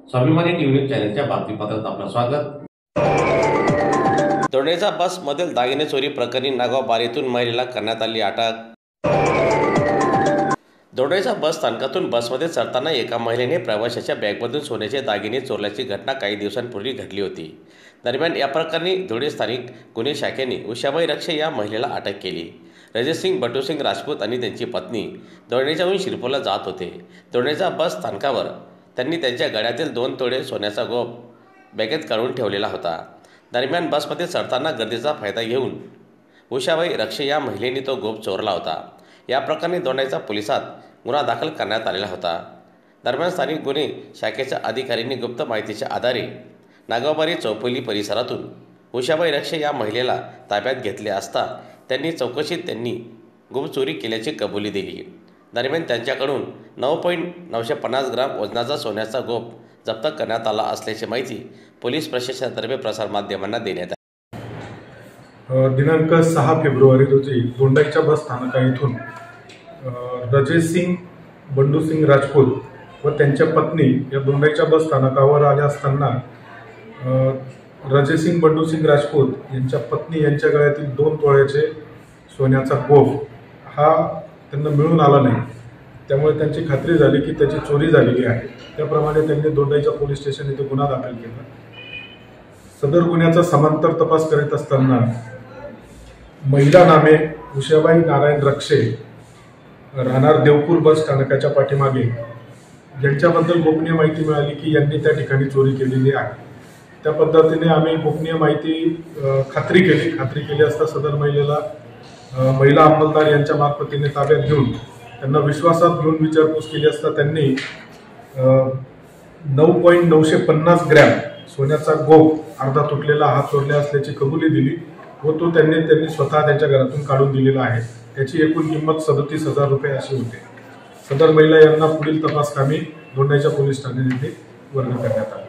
स्वाभिमानी न्यूज चॅनलच्या बातमीपत्रात आपलं स्वागत। दोंडेचा बसमधील दागिने चोरी प्रकरणी नागाव बारीतून महिलेला करण्यात आली अटक। दोंडेचा बस स्थानकातून बसमध्ये चढताना एका महिलेने प्रवाशाच्या बॅगमधून सोन्याचे दागिने चोरल्याची घटना काही दिवसांपूर्वी घडली होती। दरम्यान या प्रकरणी धुळे स्थानिक गुन्हे शाखेने उषाबाई रक्षे या महिलेला अटक केली। रजतसिंग बटूसिंग राजपूत आणि त्यांची पत्नी दोंडेच्याहून शिरपूरला जात होते। दोंडेच्या बस स्थानकावर त्यांनी त्यांच्या गळ्यातील 2 तोळे सोन्याचा गोप बॅगेत काढून ठेवलेला होता। दरम्यान बसमध्ये चढताना गर्दीचा फायदा घेऊन उषाबाई रक्षे या महिलेने तो गोप चोरला होता। या प्रकरणी दोंडेच्या पोलिसात गुन्हा दाखल करण्यात आलेला होता। दरम्यान स्थानिक गुन्हे शाखेच्या अधिकाऱ्यांनी गुप्त माहितीच्या आधारे नागावबारी चौफुली परिसरातून उषाबाई रक्षे या महिलेला ताब्यात घेतले असता त्यांनी चौकशीत त्यांनी गोप चोरी केल्याची कबुली दिली। दरम्यान त्यांच्याकडून 9.950 ग्राम वजनाचा सोन्याचा गोप जप्त करण्यात आला असल्याची माहिती पोलीस प्रशासनातर्फे प्रसारमाध्यमांना देण्यात आली। दिनांक 6 फेब्रुवारी रोजी दोंडाईच्या बस स्थानका इथून रजतसिंग बंडूसिंग राजपूत व त्यांच्या पत्नी या दोंडाईच्या बस स्थानकावर आल्या असताना रजतसिंग बंडूसिंग राजपूत यांच्या पत्नी यांच्या गळ्यातील 2 तोळ्याचे सोन्याचा गोप हा त्यांना मिळून आला नाही। त्यामुळे त्यांची खात्री झाली की त्याची चोरी झालेली आहे। त्याप्रमाणे त्यांनी दोंडाईच्या पोलीस स्टेशन येथे गुन्हा दाखल केला। सदर गुन्ह्याचा समांतर तपास करीत असताना महिला नामे उषाबाई नारायण रक्षे राहणार देवपूर बस स्थानकाच्या पाठीमागे ज्यांच्याबद्दल गोपनीय माहिती मिळाली की यांनी त्या ठिकाणी चोरी केलेली आहे। त्या पद्धतीने आम्ही गोपनीय माहिती खात्री केली असता सदर महिलेला महिला अंमलदार यांच्या मार्फतीने ताब्यात घेऊन त्यांना विश्वासात घेऊन विचारपूस केली असता त्यांनी 9.950 ग्रॅम सोन्याचा गोप अर्धा तुटलेला हात चोरला असल्याची कबुली दिली व तो त्यांनी स्वतः त्यांच्या घरातून काढून दिलेला आहे। त्याची एकूण किंमत 37,000 रुपये अशी होते। सदर महिला यांना पुढील तपास कामी दोंडाईच्या पोलीस ठाण्यामध्ये वर्ग करण्यात आले।